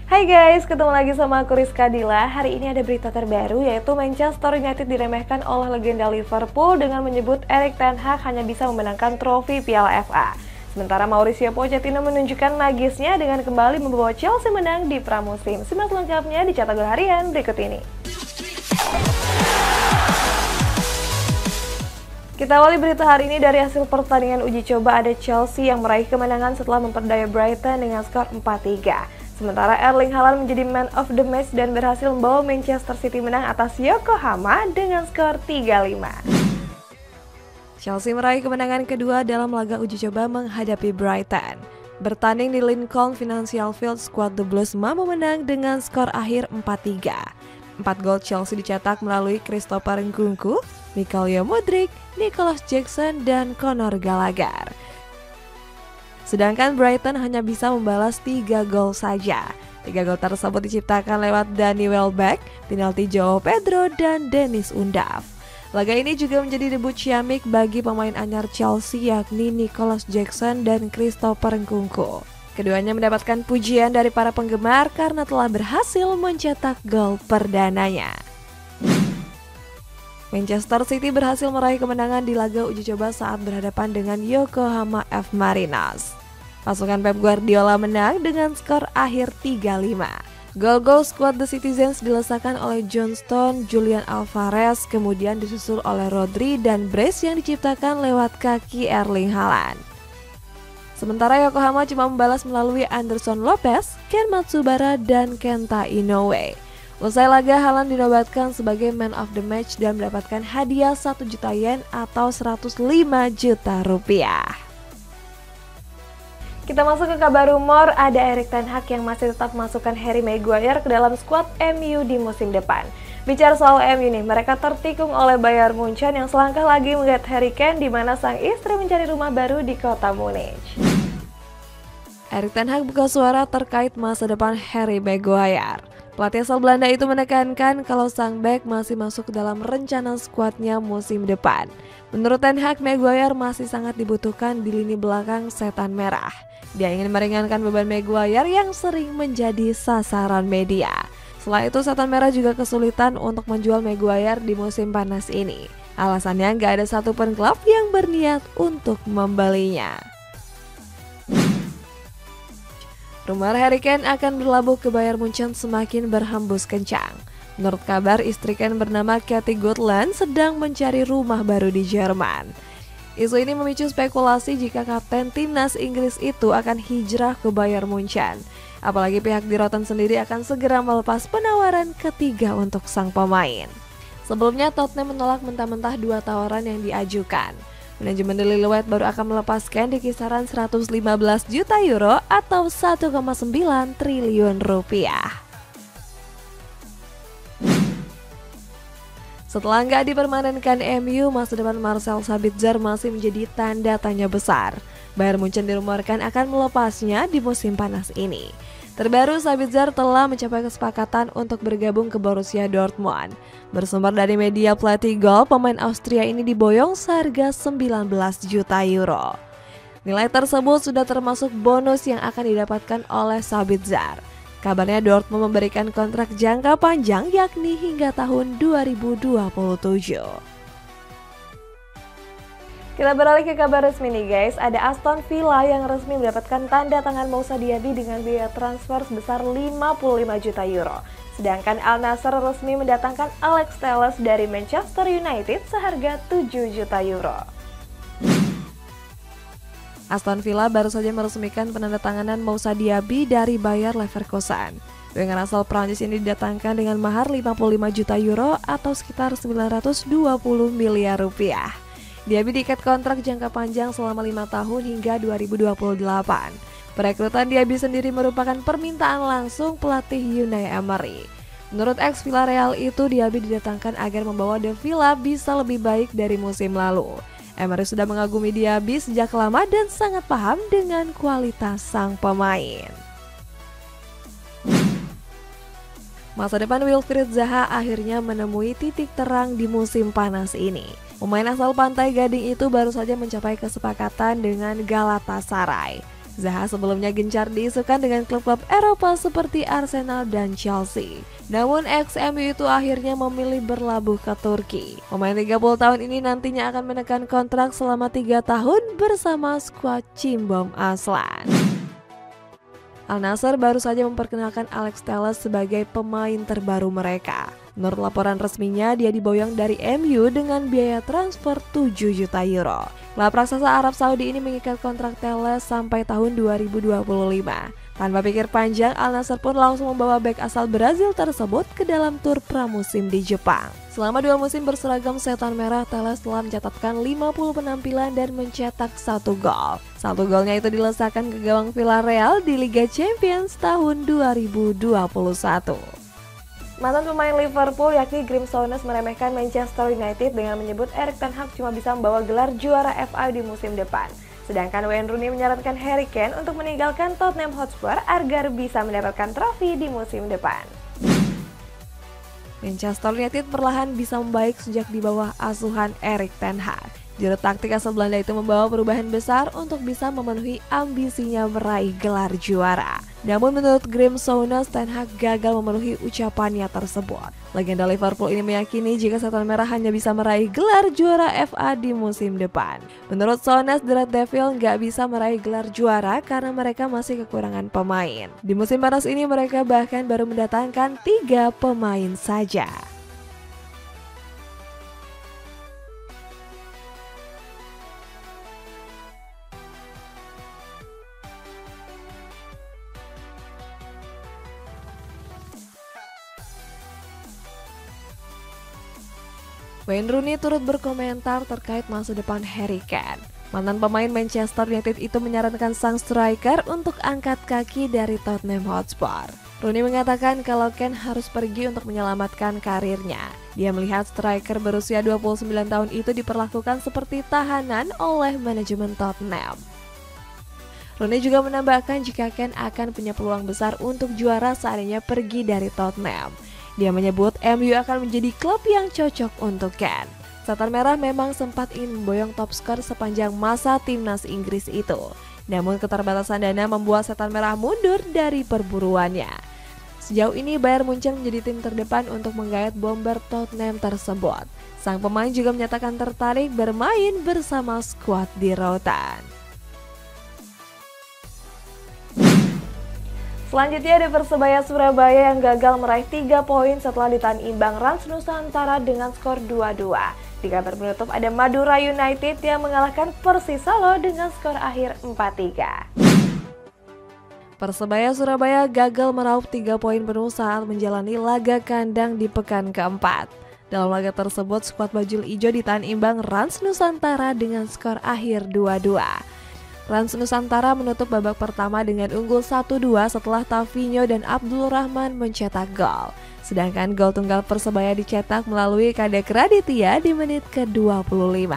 Hai guys, ketemu lagi sama aku Rizka Dila. Hari ini ada berita terbaru yaitu Manchester United diremehkan oleh legenda Liverpool dengan menyebut Erik ten Hag hanya bisa memenangkan trofi Piala FA. Sementara Mauricio Pochettino menunjukkan magisnya dengan kembali membawa Chelsea menang di pramusim. Simak lengkapnya di Cetak Gol Harian berikut ini. Kita awali berita hari ini dari hasil pertandingan uji coba. Ada Chelsea yang meraih kemenangan setelah memperdaya Brighton dengan skor 4-3. Sementara Erling Haaland menjadi man of the match dan berhasil membawa Manchester City menang atas Yokohama dengan skor 3-5. Chelsea meraih kemenangan kedua dalam laga uji coba menghadapi Brighton. Bertanding di Lincoln Financial Field, skuad The Blues mampu menang dengan skor akhir 4-3. 4 gol Chelsea dicetak melalui Christopher Nkunku, Mykhailo Mudryk, Nicholas Jackson, dan Conor Gallagher. Sedangkan Brighton hanya bisa membalas 3 gol saja. 3 gol tersebut diciptakan lewat Danny Welbeck, penalti Joao Pedro, dan Dennis Undav. Laga ini juga menjadi debut ciamik bagi pemain anyar Chelsea yakni Nicholas Jackson dan Christopher Nkunku. Keduanya mendapatkan pujian dari para penggemar karena telah berhasil mencetak gol perdananya. Manchester City berhasil meraih kemenangan di laga uji coba saat berhadapan dengan Yokohama F. Marinos. Pasukan Pep Guardiola menang dengan skor akhir 3-5. Gol-gol skuad The Citizens dilesakan oleh John Stone, Julian Alvarez, kemudian disusul oleh Rodri dan brace yang diciptakan lewat kaki Erling Haaland. Sementara Yokohama cuma membalas melalui Anderson Lopez, Ken Matsubara, dan Kenta Inoue. Usai laga, Haaland dinobatkan sebagai man of the match dan mendapatkan hadiah 1 juta yen atau 105 juta rupiah. Kita masuk ke kabar rumor, ada Erik ten Hag yang masih tetap masukkan Harry Maguire ke dalam skuad MU di musim depan. Bicara soal MU nih, mereka tertikung oleh Bayern Munchen yang selangkah lagi melihat Harry Kane di mana sang istri mencari rumah baru di kota Munich. Erik ten Hag buka suara terkait masa depan Harry Maguire. Pelatih asal Belanda itu menekankan kalau sang bek masih masuk dalam rencana skuadnya musim depan. Menurut ten Hag, Maguire masih sangat dibutuhkan di lini belakang setan merah. Dia ingin meringankan beban Maguire yang sering menjadi sasaran media. Selain itu, setan merah juga kesulitan untuk menjual Maguire di musim panas ini. Alasannya nggak ada satupun klub yang berniat untuk membelinya. Rumor Harry Kane akan berlabuh ke Bayern Munchen semakin berhembus kencang. Menurut kabar, istri Kane bernama Katie Gutland sedang mencari rumah baru di Jerman. Isu ini memicu spekulasi jika kapten timnas Inggris itu akan hijrah ke Bayern Munchen. Apalagi pihak di Rotten sendiri akan segera melepas penawaran ketiga untuk sang pemain. Sebelumnya Tottenham menolak mentah-mentah 2 tawaran yang diajukan. Manajemen The Lillywhite baru akan melepaskan di kisaran 115 juta euro atau 1,9 triliun rupiah. Setelah nggak dipermanenkan MU, masa depan Marcel Sabitzer masih menjadi tanda tanya besar. Bayern Munchen dirumorkan akan melepasnya di musim panas ini. Terbaru, Sabitzer telah mencapai kesepakatan untuk bergabung ke Borussia Dortmund. Bersumber dari media Playtigold, pemain Austria ini diboyong seharga 19 juta euro. Nilai tersebut sudah termasuk bonus yang akan didapatkan oleh Sabitzer. Kabarnya Dortmund memberikan kontrak jangka panjang yakni hingga tahun 2027. Kita beralih ke kabar resmi nih guys, ada Aston Villa yang resmi mendapatkan tanda tangan Moussa Diaby dengan biaya transfer sebesar 55 juta euro. Sedangkan Al Nassr resmi mendatangkan Alex Telles dari Manchester United seharga 7 juta euro. Aston Villa baru saja meresmikan penandatanganan Moussa Diaby dari Bayer Leverkusen. Winger asal Prancis ini didatangkan dengan mahar 55 juta euro atau sekitar 920 miliar rupiah. Diaby diikat kontrak jangka panjang selama 5 tahun hingga 2028. Perekrutan Diaby sendiri merupakan permintaan langsung pelatih Unai Emery. Menurut ex Villarreal itu, Diaby didatangkan agar membawa The Villa bisa lebih baik dari musim lalu. Emery sudah mengagumi Diaby sejak lama dan sangat paham dengan kualitas sang pemain. Masa depan Wilfried Zaha akhirnya menemui titik terang di musim panas ini. Pemain asal Pantai Gading itu baru saja mencapai kesepakatan dengan Galatasaray. Zaha sebelumnya gencar diisukan dengan klub-klub Eropa seperti Arsenal dan Chelsea. Namun ex-MU itu akhirnya memilih berlabuh ke Turki. Pemain 30 tahun ini nantinya akan menekan kontrak selama 3 tahun bersama skuad Cimbom Aslan. Al Nassr baru saja memperkenalkan Alex Telles sebagai pemain terbaru mereka. Menurut laporan resminya, dia diboyong dari MU dengan biaya transfer 7 juta euro. Klub raksasa Arab Saudi ini mengikat kontrak Telles sampai tahun 2025. Tanpa pikir panjang, Al Nassr pun langsung membawa bek asal Brazil tersebut ke dalam tur pramusim di Jepang. Selama 2 musim berseragam Setan Merah, Telles telah mencatatkan 50 penampilan dan mencetak 1 gol. 1 golnya itu dilesakkan ke gawang Villarreal di Liga Champions tahun 2021. Mantan pemain Liverpool yakni Graeme Souness meremehkan Manchester United dengan menyebut Erik ten Hag cuma bisa membawa gelar juara FA di musim depan. Sedangkan Wayne Rooney menyarankan Harry Kane untuk meninggalkan Tottenham Hotspur agar bisa mendapatkan trofi di musim depan. Manchester United perlahan bisa membaik sejak di bawah asuhan Erik ten Hag. Juru taktik asal Belanda itu membawa perubahan besar untuk bisa memenuhi ambisinya meraih gelar juara. Namun menurut Graeme Souness, Ten Hag gagal memenuhi ucapannya tersebut. Legenda Liverpool ini meyakini jika Setan Merah hanya bisa meraih gelar juara FA di musim depan. Menurut Souness, The Red Devil nggak bisa meraih gelar juara karena mereka masih kekurangan pemain. Di musim panas ini mereka bahkan baru mendatangkan 3 pemain saja. Wayne Rooney turut berkomentar terkait masa depan Harry Kane. Mantan pemain Manchester United itu menyarankan sang striker untuk angkat kaki dari Tottenham Hotspur. Rooney mengatakan kalau Kane harus pergi untuk menyelamatkan karirnya. Dia melihat striker berusia 29 tahun itu diperlakukan seperti tahanan oleh manajemen Tottenham. Rooney juga menambahkan jika Kane akan punya peluang besar untuk juara seandainya pergi dari Tottenham. Dia menyebut MU akan menjadi klub yang cocok untuk Kane. Setan Merah memang sempat ingin memboyong top skor sepanjang masa timnas Inggris itu. Namun keterbatasan dana membuat Setan Merah mundur dari perburuannya. Sejauh ini Bayern Munchen menjadi tim terdepan untuk menggait bomber Tottenham tersebut. Sang pemain juga menyatakan tertarik bermain bersama skuad di Rotan. Selanjutnya ada Persebaya Surabaya yang gagal meraih 3 poin setelah ditahan imbang Rans Nusantara dengan skor 2-2. Di kabar penutup ada Madura United yang mengalahkan Persis Solo dengan skor akhir 4-3. Persebaya Surabaya gagal meraup 3 poin penuh saat menjalani laga kandang di pekan keempat. Dalam laga tersebut, skuad Bajul Ijo ditahan imbang Rans Nusantara dengan skor akhir 2-2. Rans Nusantara menutup babak pertama dengan unggul 1-2 setelah Tavinho dan Abdul Rahman mencetak gol. Sedangkan gol tunggal Persebaya dicetak melalui Kadek Raditya di menit ke-25.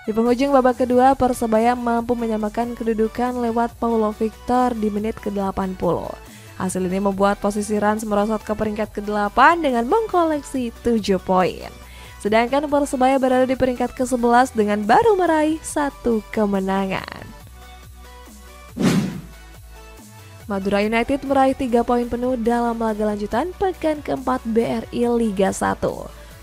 Di penghujung babak kedua, Persebaya mampu menyamakan kedudukan lewat Paulo Victor di menit ke-80. Hasil ini membuat posisi Rans merosot ke peringkat ke-8 dengan mengkoleksi 7 poin. Sedangkan Persebaya berada di peringkat ke-11 dengan baru meraih 1 kemenangan. Madura United meraih 3 poin penuh dalam laga lanjutan pekan keempat BRI Liga 1.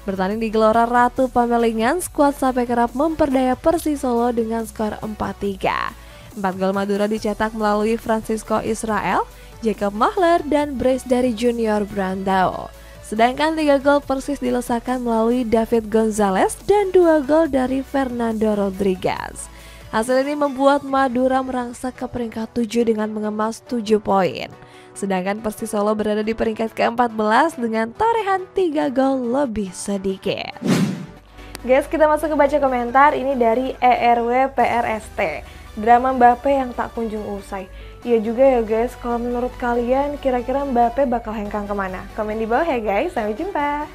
Bertanding di Gelora Ratu Pamelingan, skuad Sape Kerap memperdaya Persis Solo dengan skor 4-3. 4 gol Madura dicetak melalui Francisco Israel, Jacob Mahler, dan brace dari Junior Brandao. Sedangkan 3 gol Persis dilesakan melalui David Gonzalez dan 2 gol dari Fernando Rodriguez. Hasil ini membuat Madura merangsak ke peringkat 7 dengan mengemas 7 poin. Sedangkan Persis Solo berada di peringkat ke-14 dengan torehan 3 gol lebih sedikit. Guys, kita masuk ke baca komentar ini dari ERWPRST. Drama Mbappe yang tak kunjung usai. Iya juga ya guys, kalau menurut kalian kira-kira Mbappe bakal hengkang kemana? Komen di bawah ya guys, sampai jumpa.